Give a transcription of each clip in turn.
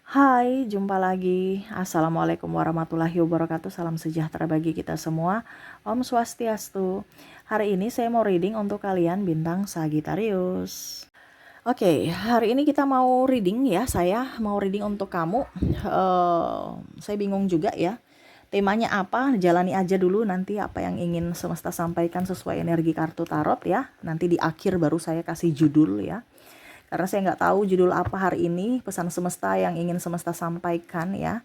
Hai, jumpa lagi. Assalamualaikum warahmatullahi wabarakatuh. Salam sejahtera bagi kita semua. Om Swastiastu. Hari ini saya mau reading untuk kalian bintang Sagittarius. Oke, hari ini kita mau reading ya. Saya mau reading untuk kamu. Saya bingung juga ya. Temanya apa? Jalani aja dulu nanti apa yang ingin semesta sampaikan sesuai energi kartu tarot ya. Nanti di akhir baru saya kasih judul ya. Karena saya nggak tahu judul apa hari ini, pesan semesta yang ingin semesta sampaikan ya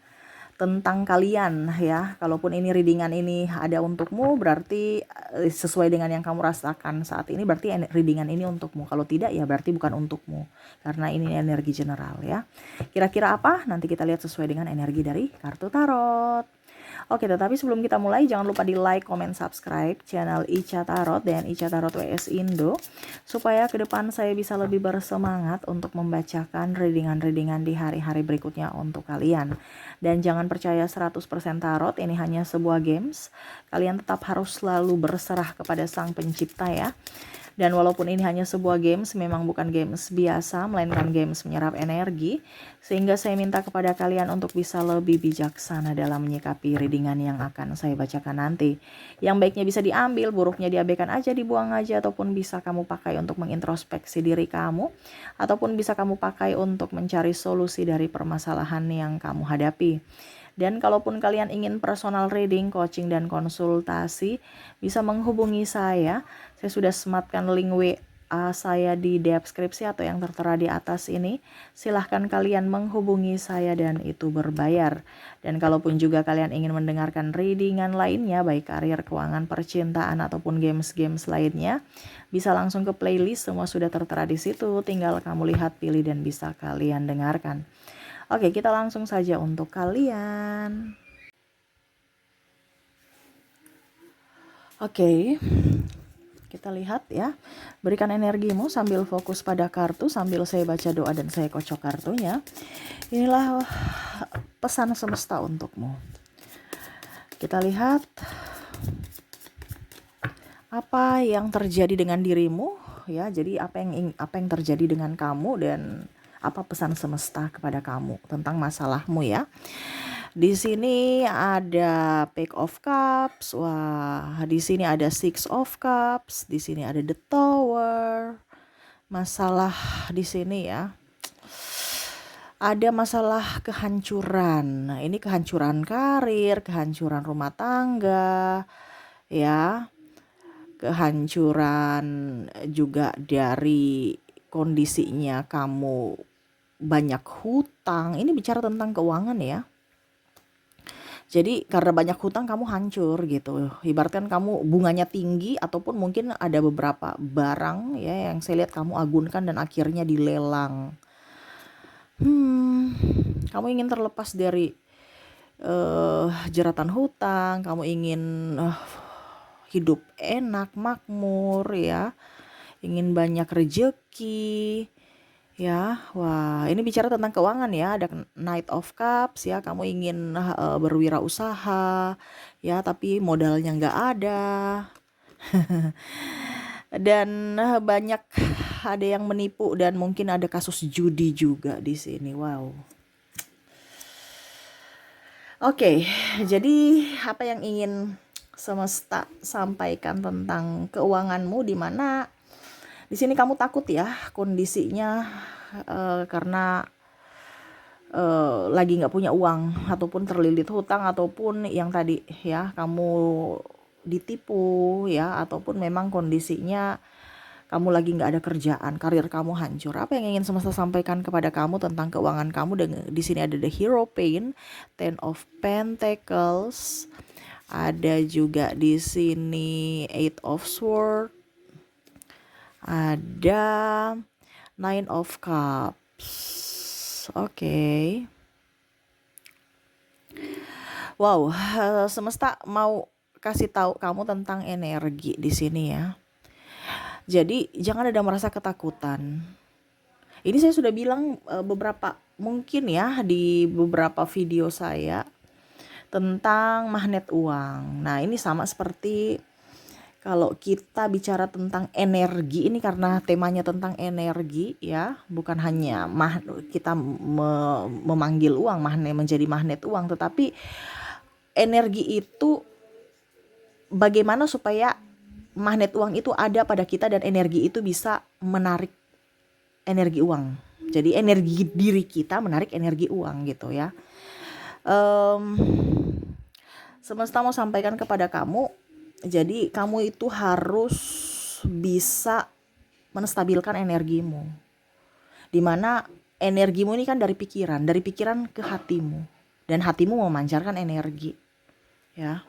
tentang kalian ya. Kalaupun ini readingan ini ada untukmu, berarti sesuai dengan yang kamu rasakan saat ini, berarti readingan ini untukmu. Kalau tidak ya berarti bukan untukmu, karena ini energi general ya. Kira-kira apa? Nanti kita lihat sesuai dengan energi dari kartu tarot. Oke, tetapi sebelum kita mulai, jangan lupa di like, comment, subscribe channel Ica Tarot dan Ica Tarot WS Indo, supaya ke depan saya bisa lebih bersemangat untuk membacakan readingan-readingan di hari-hari berikutnya untuk kalian. Dan jangan percaya 100% tarot, ini hanya sebuah games. Kalian tetap harus selalu berserah kepada Sang Pencipta ya. Dan walaupun ini hanya sebuah games, memang bukan games biasa, melainkan games menyerap energi. Sehingga saya minta kepada kalian untuk bisa lebih bijaksana dalam menyikapi readingan yang akan saya bacakan nanti. Yang baiknya bisa diambil, buruknya diabaikan aja, dibuang aja, ataupun bisa kamu pakai untuk mengintrospeksi diri kamu, ataupun bisa kamu pakai untuk mencari solusi dari permasalahan yang kamu hadapi. Dan kalaupun kalian ingin personal reading, coaching, dan konsultasi, bisa menghubungi saya. Saya sudah sematkan link WA saya di deskripsi atau yang tertera di atas ini. Silahkan kalian menghubungi saya dan itu berbayar. Dan kalaupun juga kalian ingin mendengarkan readingan lainnya, baik karir, keuangan, percintaan, ataupun games-games lainnya, bisa langsung ke playlist, semua sudah tertera di situ. Tinggal kamu lihat, pilih, dan bisa kalian dengarkan. Oke, kita langsung saja untuk kalian. Oke, kita lihat ya. Berikan energimu sambil fokus pada kartu, sambil saya baca doa dan saya kocok kartunya. Inilah pesan semesta untukmu. Kita lihat apa yang terjadi dengan dirimu ya. Jadi apa yang terjadi dengan kamu dan apa pesan semesta kepada kamu tentang masalahmu ya. Di sini ada Page of Cups, wah, di sini ada Six of Cups, di sini ada The Tower. Masalah di sini ya. Ada masalah kehancuran. Nah, ini kehancuran karir, kehancuran rumah tangga, ya. Kehancuran juga dari kondisinya kamu banyak hutang. Ini bicara tentang keuangan ya. Jadi karena banyak hutang kamu hancur gitu. Ibaratkan kamu bunganya tinggi, ataupun mungkin ada beberapa barang ya yang saya lihat kamu agunkan dan akhirnya dilelang. Kamu ingin terlepas dari jeratan hutang, kamu ingin hidup enak, makmur ya. Ingin banyak rejeki. Ya, wah, ini bicara tentang keuangan ya. Ada Knight of Cups ya. Kamu ingin berwirausaha ya, tapi modalnya nggak ada. Dan banyak ada yang menipu dan mungkin ada kasus judi juga di sini. Wow. Oke, jadi apa yang ingin semesta sampaikan tentang keuanganmu, di mana di sini kamu takut ya kondisinya karena lagi nggak punya uang, ataupun terlilit hutang, ataupun yang tadi ya kamu ditipu ya, ataupun memang kondisinya kamu lagi nggak ada kerjaan, karir kamu hancur. Apa yang ingin semesta sampaikan kepada kamu tentang keuangan kamu? Dan di sini ada the Hero Pain, Ten of Pentacles, ada juga di sini Eight of Swords, ada Nine of Cups. Oke. Wow, semesta mau kasih tahu kamu tentang energi di sini ya. Jadi jangan ada merasa ketakutan. Ini saya sudah bilang beberapa mungkin ya di beberapa video saya tentang magnet uang. Nah, ini sama seperti Kalau kita bicara tentang energi ini karena temanya tentang energi ya, bukan hanya kita memanggil uang, menjadi magnet uang, tetapi energi itu bagaimana supaya magnet uang itu ada pada kita dan energi itu bisa menarik energi uang. Jadi energi diri kita menarik energi uang gitu ya. Semesta mau sampaikan kepada kamu, jadi kamu itu harus bisa menstabilkan energimu. Dimana energimu ini kan dari pikiran ke hatimu. Dan hatimu memancarkan energi. Ya.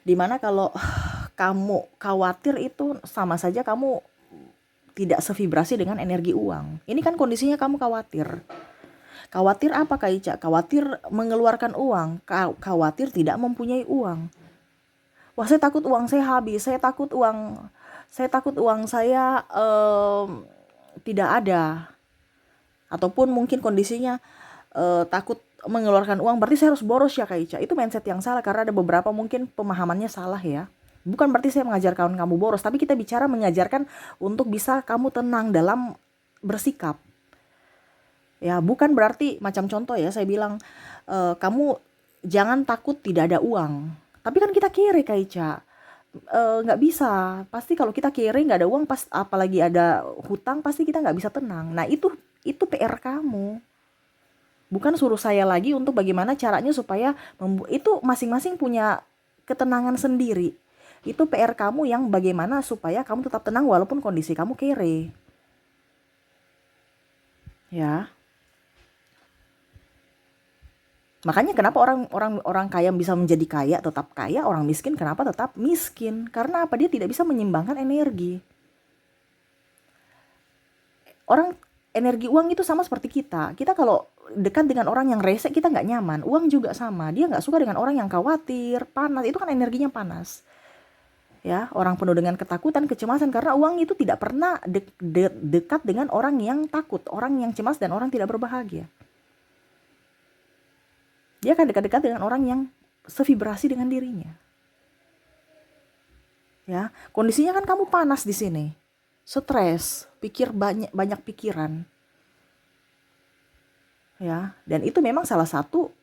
Dimana kalau kamu khawatir itu sama saja kamu tidak sevibrasi dengan energi uang. Ini kan kondisinya kamu khawatir. Khawatir apa Kak Ica? Khawatir mengeluarkan uang. Khawatir tidak mempunyai uang. Wah, saya takut uang saya habis, saya takut uang saya tidak ada. Ataupun mungkin kondisinya takut mengeluarkan uang, berarti saya harus boros ya Kak Ica. Itu mindset yang salah karena ada beberapa mungkin pemahamannya salah ya. Bukan berarti saya mengajarkan kamu boros, tapi kita bicara mengajarkan untuk bisa kamu tenang dalam bersikap. Ya, bukan berarti macam contoh ya, saya bilang kamu jangan takut tidak ada uang. Tapi kan kita kere Kak Ica. Nggak bisa. Pasti kalau kita kere nggak ada uang, apalagi ada hutang, pasti kita nggak bisa tenang. Nah, itu PR kamu. Bukan suruh saya lagi untuk bagaimana caranya supaya itu masing-masing punya ketenangan sendiri. Itu PR kamu yang bagaimana supaya kamu tetap tenang walaupun kondisi kamu kere. Ya. Makanya kenapa orang kaya bisa menjadi kaya, tetap kaya, orang miskin kenapa tetap miskin? Karena apa? Dia tidak bisa menyimbangkan energi. Energi uang itu sama seperti kita. Kita kalau dekat dengan orang yang rese, kita nggak nyaman. Uang juga sama. Dia nggak suka dengan orang yang khawatir, panas. Itu kan energinya panas. Ya, orang penuh dengan ketakutan, kecemasan karena uang itu tidak pernah dekat dengan orang yang takut, orang yang cemas dan orang tidak berbahagia. Dia akan dekat-dekat dengan orang yang sevibrasi dengan dirinya. Ya, kondisinya kan kamu panas di sini. Stres, banyak pikiran. Ya, dan itu memang salah satu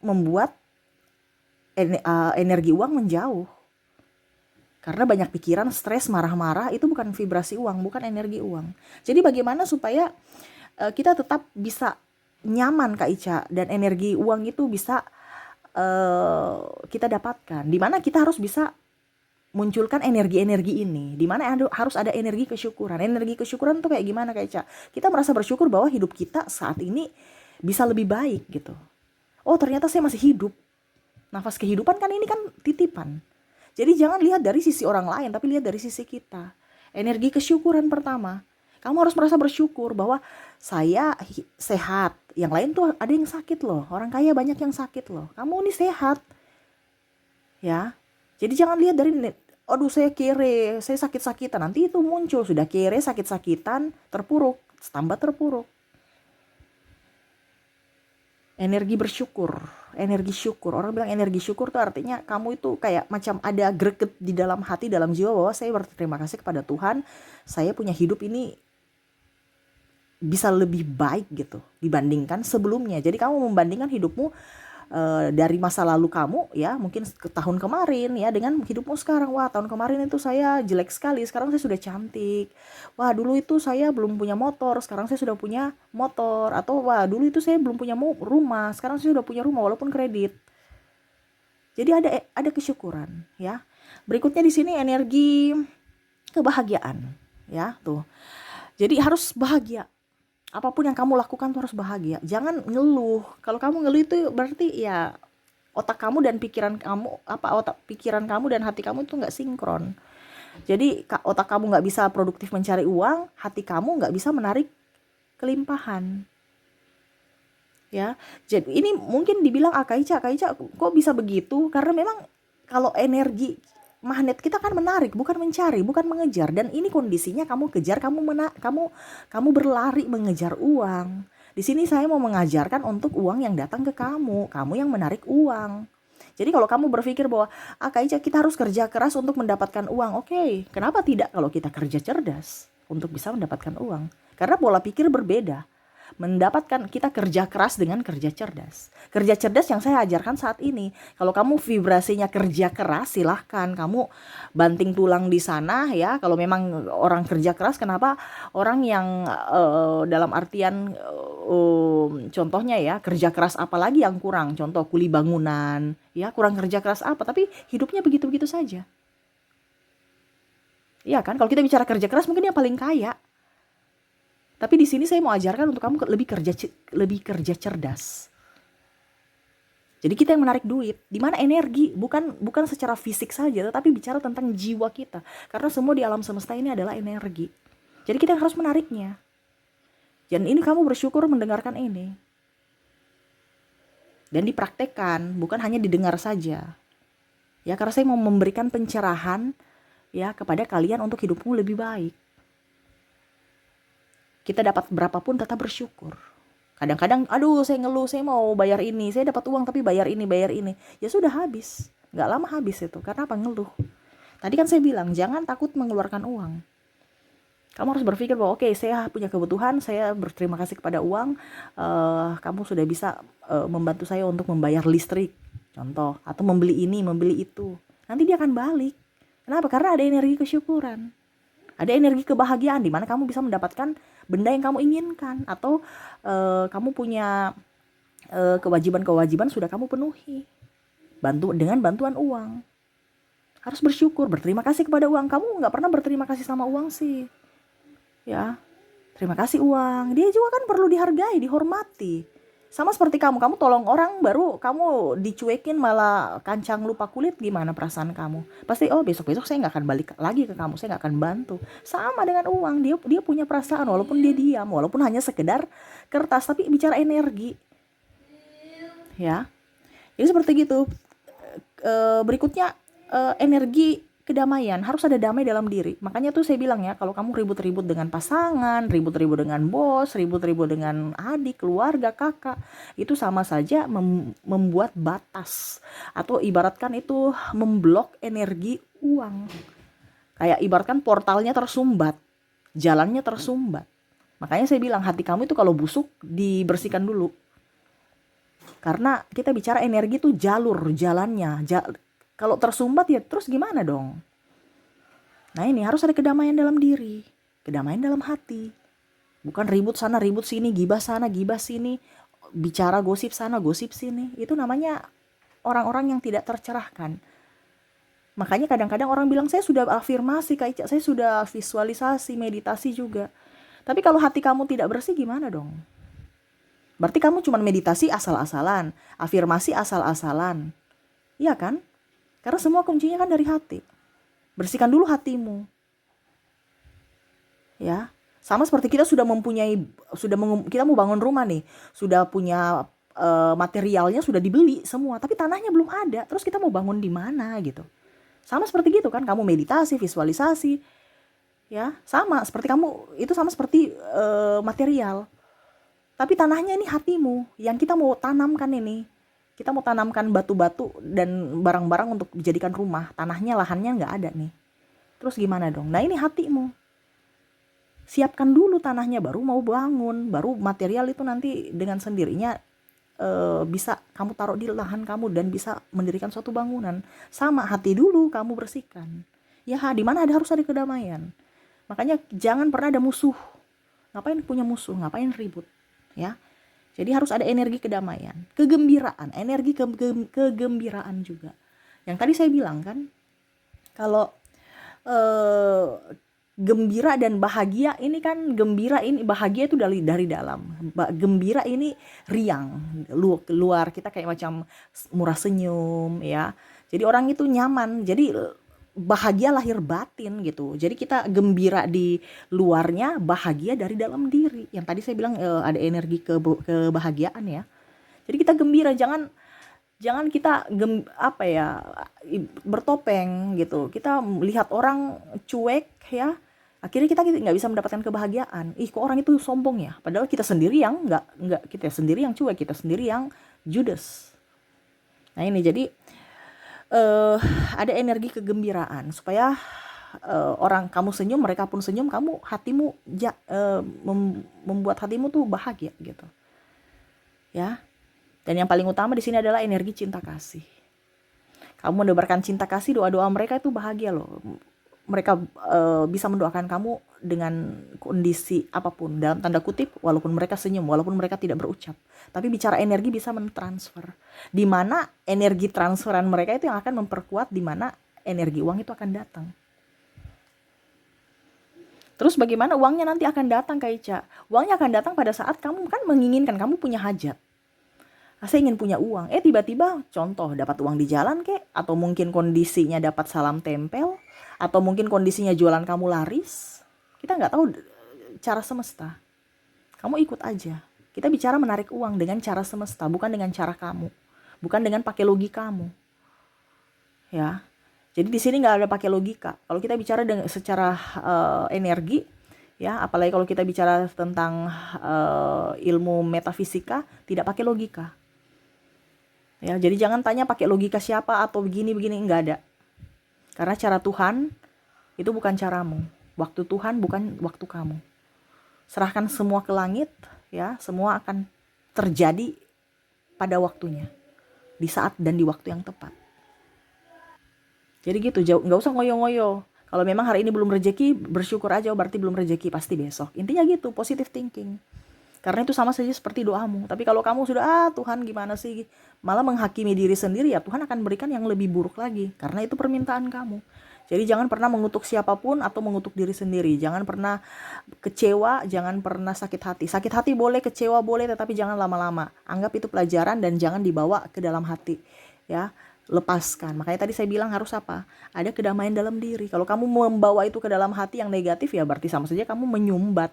membuat energi uang menjauh. Karena banyak pikiran, stres, marah-marah itu bukan vibrasi uang, bukan energi uang. Jadi bagaimana supaya kita tetap bisa nyaman Kak Ica dan energi uang itu bisa kita dapatkan. Dimana kita harus bisa munculkan energi-energi ini. Dimana harus ada energi kesyukuran. Energi kesyukuran tuh kayak gimana Kak Ica? Kita merasa bersyukur bahwa hidup kita saat ini bisa lebih baik gitu. Oh, ternyata saya masih hidup. Nafas kehidupan kan ini kan titipan. Jadi jangan lihat dari sisi orang lain, tapi lihat dari sisi kita. Energi kesyukuran pertama. Kamu harus merasa bersyukur bahwa saya sehat. Yang lain tuh ada yang sakit loh. Orang kaya banyak yang sakit loh. Kamu ini sehat. Ya. Jadi jangan lihat dari, aduh saya kere, saya sakit-sakitan. Nanti itu muncul, sudah kere, sakit-sakitan, terpuruk, tambah terpuruk. Energi bersyukur, energi syukur. Orang bilang energi syukur tuh artinya kamu itu kayak macam ada greget di dalam hati, dalam jiwa bahwa saya berterima kasih kepada Tuhan. Saya punya hidup ini bisa lebih baik gitu dibandingkan sebelumnya. Jadi kamu membandingkan hidupmu dari masa lalu kamu ya, mungkin ke tahun kemarin ya, dengan hidupmu sekarang. Wah, tahun kemarin itu saya jelek sekali, sekarang saya sudah cantik. Wah, dulu itu saya belum punya motor, sekarang saya sudah punya motor. Atau wah, dulu itu saya belum punya rumah, sekarang saya sudah punya rumah walaupun kredit. Jadi ada kesyukuran ya. Berikutnya di sini energi kebahagiaan ya tuh. Jadi harus bahagia. Apapun yang kamu lakukan tuh harus bahagia. Jangan ngeluh. Kalau kamu ngeluh itu berarti ya otak kamu dan pikiran kamu dan hati kamu itu nggak sinkron. Jadi otak kamu nggak bisa produktif mencari uang, hati kamu nggak bisa menarik kelimpahan. Ya, jadi ini mungkin dibilang Kak Ica kok bisa begitu? Karena memang kalau energi magnet kita kan menarik, bukan mencari, bukan mengejar. Dan ini kondisinya kamu kejar, kamu berlari mengejar uang. Di sini saya mau mengajarkan untuk uang yang datang ke kamu yang menarik uang. Jadi kalau kamu berpikir bahwa Kak Ica, kita harus kerja keras untuk mendapatkan uang. Oke, kenapa tidak kalau kita kerja cerdas untuk bisa mendapatkan uang? Karena pola pikir berbeda. Kita kerja keras dengan kerja cerdas. Kerja cerdas yang saya ajarkan saat ini. Kalau kamu vibrasinya kerja keras, silahkan kamu banting tulang di sana ya. Kalau memang orang kerja keras, kenapa orang yang dalam artian contohnya ya, kerja keras apalagi yang kurang? Contoh kuli bangunan ya, kurang kerja keras apa, tapi hidupnya begitu-begitu saja. Iya kan? Kalau kita bicara kerja keras, mungkin yang paling kaya. Tapi di sini saya mau ajarkan untuk kamu lebih kerja cerdas. Jadi kita yang menarik duit, di mana energi, bukan secara fisik saja, tetapi bicara tentang jiwa kita. Karena semua di alam semesta ini adalah energi. Jadi kita harus menariknya. Dan ini kamu bersyukur mendengarkan ini. Dan dipraktekkan, bukan hanya didengar saja. Ya, karena saya mau memberikan pencerahan ya kepada kalian untuk hidupmu lebih baik. Kita dapat berapapun tetap bersyukur. Kadang-kadang, aduh saya ngeluh, saya mau bayar ini, saya dapat uang tapi bayar ini. Ya sudah habis, gak lama habis itu. Karena apa? Ngeluh. Tadi kan saya bilang, jangan takut mengeluarkan uang. Kamu harus berpikir bahwa oke, saya punya kebutuhan, saya berterima kasih kepada uang. Kamu sudah bisa membantu saya untuk membayar listrik, contoh. Atau membeli ini, membeli itu. Nanti dia akan balik. Kenapa? Karena ada energi kesyukuran. Ada energi kebahagiaan di mana kamu bisa mendapatkan benda yang kamu inginkan, atau kamu punya kewajiban-kewajiban sudah kamu penuhi dengan bantuan uang. Harus bersyukur, berterima kasih kepada uang. Kamu nggak pernah berterima kasih sama uang sih, ya. Terima kasih uang, dia juga kan perlu dihargai, dihormati. Sama seperti kamu tolong orang baru kamu dicuekin malah kancang lupa kulit, gimana perasaan kamu? Pasti besok-besok saya nggak akan balik lagi ke kamu, saya nggak akan bantu. Sama dengan uang, dia punya perasaan walaupun dia diam, walaupun hanya sekedar kertas, tapi bicara energi. Ya. Jadi seperti gitu. Berikutnya energi kedamaian, harus ada damai dalam diri. Makanya tuh saya bilang ya, kalau kamu ribut-ribut dengan pasangan, ribut-ribut dengan bos, ribut-ribut dengan adik, keluarga, kakak, itu sama saja membuat batas, atau ibaratkan itu memblok energi uang. Kayak ibaratkan portalnya tersumbat, jalannya tersumbat. Makanya saya bilang, hati kamu itu kalau busuk dibersihkan dulu. Karena kita bicara energi itu jalannya. Kalau tersumbat ya terus gimana dong? Nah ini harus ada kedamaian dalam diri, kedamaian dalam hati. Bukan ribut sana, ribut sini, gibah sana, gibah sini, bicara gosip sana, gosip sini. Itu namanya orang-orang yang tidak tercerahkan. Makanya kadang-kadang orang bilang, saya sudah afirmasi Kak Ica, saya sudah visualisasi, meditasi juga. Tapi kalau hati kamu tidak bersih gimana dong? Berarti kamu cuma meditasi asal-asalan, afirmasi asal-asalan. Iya kan? Karena semua kuncinya kan dari hati. Bersihkan dulu hatimu. Ya. Sama seperti kita sudah kita mau bangun rumah nih. Sudah punya materialnya, sudah dibeli semua, tapi tanahnya belum ada. Terus kita mau bangun di mana gitu. Sama seperti gitu kan, kamu meditasi, visualisasi. Ya, sama seperti sama seperti material. Tapi tanahnya ini hatimu, yang kita mau tanamkan ini. Kita mau tanamkan batu-batu dan barang-barang untuk dijadikan rumah. Tanahnya, lahannya nggak ada nih. Terus gimana dong? Nah ini hatimu. Siapkan dulu tanahnya, baru mau bangun. Baru material itu nanti dengan sendirinya bisa kamu taruh di lahan kamu dan bisa mendirikan suatu bangunan. Sama, hati dulu kamu bersihkan. Ya, di mana harus ada kedamaian. Makanya jangan pernah ada musuh. Ngapain punya musuh? Ngapain ribut? Ya. Jadi harus ada energi kedamaian, kegembiraan, energi kegembiraan juga. Yang tadi saya bilang kan, kalau gembira dan bahagia ini kan, bahagia itu dari dalam. Gembira ini riang, luar kita kayak macam murah senyum ya. Jadi orang itu nyaman. Jadi bahagia lahir batin gitu. Jadi kita gembira di luarnya, bahagia dari dalam diri. Yang tadi saya bilang ada energi kebahagiaan ya. Jadi kita gembira, jangan kita bertopeng gitu. Kita lihat orang cuek ya, akhirnya kita nggak bisa mendapatkan kebahagiaan. Kok orang itu sombong ya? Padahal kita sendiri yang kita sendiri yang cuek, kita sendiri yang judes. Nah ini jadi eh ada energi kegembiraan supaya orang kamu senyum, mereka pun senyum, kamu hatimu membuat hatimu tuh bahagia gitu. Ya. Dan yang paling utama di sini adalah energi cinta kasih. Kamu menebarkan cinta kasih, doa-doa mereka itu bahagia loh. Mereka bisa mendoakan kamu dengan kondisi apapun, dalam tanda kutip, walaupun mereka senyum, walaupun mereka tidak berucap. Tapi bicara energi bisa mentransfer. Di mana energi transferan mereka itu yang akan memperkuat di mana energi uang itu akan datang. Terus bagaimana uangnya nanti akan datang, Kak Ica? Uangnya akan datang pada saat kamu kan menginginkan, kamu punya hajat. Saya ingin punya uang. Tiba-tiba contoh dapat uang di jalan kek, atau mungkin kondisinya dapat salam tempel, atau mungkin kondisinya jualan kamu laris. Kita nggak tahu cara semesta. Kamu ikut aja. Kita bicara menarik uang dengan cara semesta, bukan dengan cara kamu. Bukan dengan pakai logika kamu. Ya. Jadi di sini nggak ada pakai logika. Kalau kita bicara dengan secara energi, ya, apalagi kalau kita bicara tentang ilmu metafisika, tidak pakai logika. Ya, jadi jangan tanya pakai logika siapa atau begini-begini, enggak ada. Karena cara Tuhan itu bukan caramu. Waktu Tuhan bukan waktu kamu. Serahkan semua ke langit, ya, semua akan terjadi pada waktunya. Di saat dan di waktu yang tepat. Jadi gitu, nggak usah ngoyo-ngoyo. Kalau memang hari ini belum rezeki, bersyukur aja, berarti belum rezeki, pasti besok. Intinya gitu, positive thinking. Karena itu sama saja seperti doamu. Tapi kalau kamu sudah, Tuhan gimana sih, malah menghakimi diri sendiri, ya Tuhan akan berikan yang lebih buruk lagi. Karena itu permintaan kamu. Jadi jangan pernah mengutuk siapapun atau mengutuk diri sendiri. Jangan pernah kecewa, jangan pernah sakit hati. Sakit hati boleh, kecewa boleh, tetapi jangan lama-lama. Anggap itu pelajaran dan jangan dibawa ke dalam hati. Ya, lepaskan. Makanya tadi saya bilang harus apa? Ada kedamaian dalam diri. Kalau kamu membawa itu ke dalam hati yang negatif, ya berarti sama saja kamu menyumbat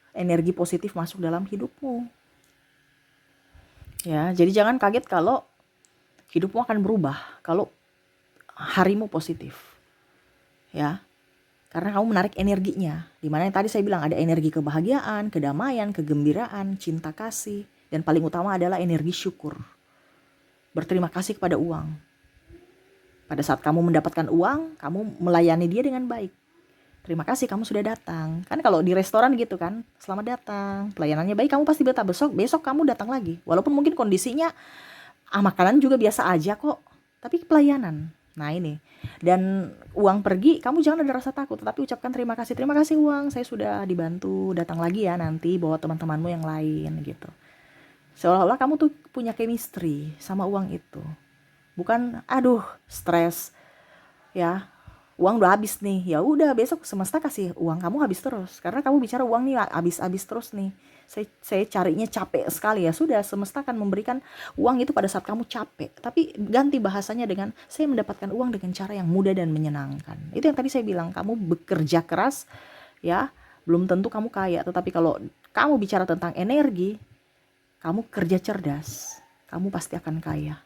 energi positif masuk dalam hidupmu. Ya, jadi jangan kaget kalau hidupmu akan berubah kalau harimu positif. Ya. Karena kamu menarik energinya. Dimana yang tadi saya bilang ada energi kebahagiaan, kedamaian, kegembiraan, cinta kasih, dan paling utama adalah energi syukur. Berterima kasih kepada uang. Pada saat kamu mendapatkan uang, kamu melayani dia dengan baik. Terima kasih kamu sudah datang. Kan kalau di restoran gitu kan, selamat datang, pelayanannya baik, kamu pasti betah, besok kamu datang lagi. Walaupun mungkin kondisinya makanan juga biasa aja kok, tapi pelayanan. Nah ini. Dan uang pergi, kamu jangan ada rasa takut, tetapi ucapkan terima kasih uang, saya sudah dibantu, datang lagi ya nanti bawa teman-temanmu yang lain gitu. Seolah-olah kamu tuh punya chemistry sama uang itu. Bukan aduh stres ya, uang udah habis nih, ya udah besok semesta kasih uang kamu habis terus, karena kamu bicara uang nih habis terus nih, saya carinya capek sekali, ya sudah, semesta akan memberikan uang itu pada saat kamu capek. Tapi ganti bahasanya dengan saya mendapatkan uang dengan cara yang mudah dan menyenangkan. Itu yang tadi saya bilang, kamu bekerja keras ya, belum tentu kamu kaya, tetapi kalau kamu bicara tentang energi, kamu kerja cerdas, kamu pasti akan kaya.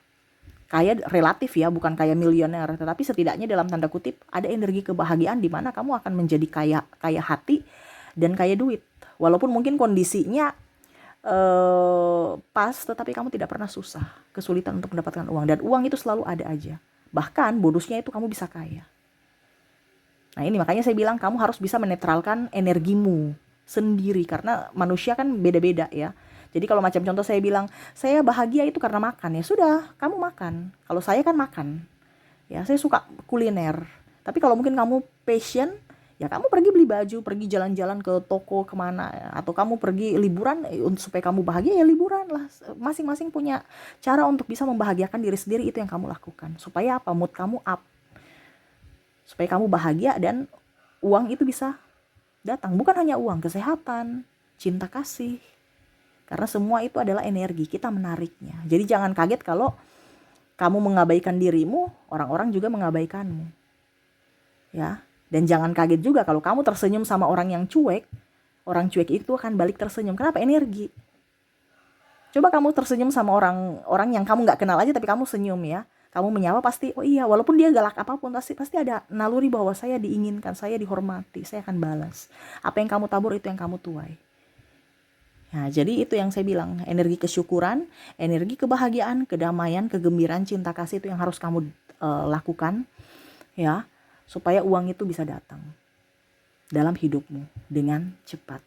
Kaya relatif ya, bukan kaya miliuner, tetapi setidaknya dalam tanda kutip ada energi kebahagiaan di mana kamu akan menjadi kaya hati dan kaya duit. Walaupun mungkin kondisinya pas, tetapi kamu tidak pernah susah, kesulitan untuk mendapatkan uang, dan uang itu selalu ada aja. Bahkan bonusnya itu kamu bisa kaya. Nah ini makanya saya bilang kamu harus bisa menetralkan energimu sendiri, karena manusia kan beda-beda ya. Jadi kalau macam contoh saya bilang, saya bahagia itu karena makan, ya sudah, kamu makan. Kalau saya kan makan, ya saya suka kuliner. Tapi kalau mungkin kamu passion, ya kamu pergi beli baju, pergi jalan-jalan ke toko kemana, ya. Atau kamu pergi liburan, supaya kamu bahagia, ya liburan lah. Masing-masing punya cara untuk bisa membahagiakan diri sendiri, itu yang kamu lakukan. Supaya apa? Mood kamu up. Supaya kamu bahagia dan uang itu bisa datang. Bukan hanya uang, kesehatan, cinta kasih. Karena semua itu adalah energi, kita menariknya. Jadi jangan kaget kalau kamu mengabaikan dirimu, orang-orang juga mengabaikanmu. Ya, dan jangan kaget juga kalau kamu tersenyum sama orang yang cuek, orang cuek itu akan balik tersenyum. Kenapa? Energi. Coba kamu tersenyum sama orang yang kamu nggak kenal aja, tapi kamu senyum ya. Kamu menyapa pasti, oh iya, walaupun dia galak apapun, pasti ada naluri bahwa saya diinginkan, saya dihormati, saya akan balas. Apa yang kamu tabur itu yang kamu tuai. Nah, jadi itu yang saya bilang, energi kesyukuran, energi kebahagiaan, kedamaian, kegembiraan, cinta kasih itu yang harus kamu lakukan ya, supaya uang itu bisa datang dalam hidupmu dengan cepat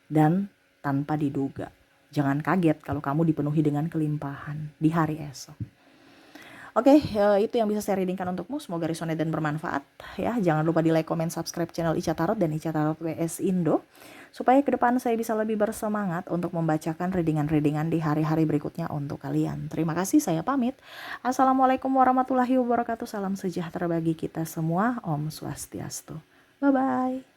dan tanpa diduga. Jangan kaget kalau kamu dipenuhi dengan kelimpahan di hari esok. Oke, itu yang bisa saya readingkan untukmu. Semoga resonate dan bermanfaat ya. Jangan lupa di like, comment, subscribe channel Ica Tarot dan Ica Tarot WS Indo, supaya ke depan saya bisa lebih bersemangat untuk membacakan readingan-readingan di hari-hari berikutnya untuk kalian. Terima kasih, saya pamit. Assalamualaikum warahmatullahi wabarakatuh. Salam sejahtera bagi kita semua. Om Swastiastu. Bye-bye.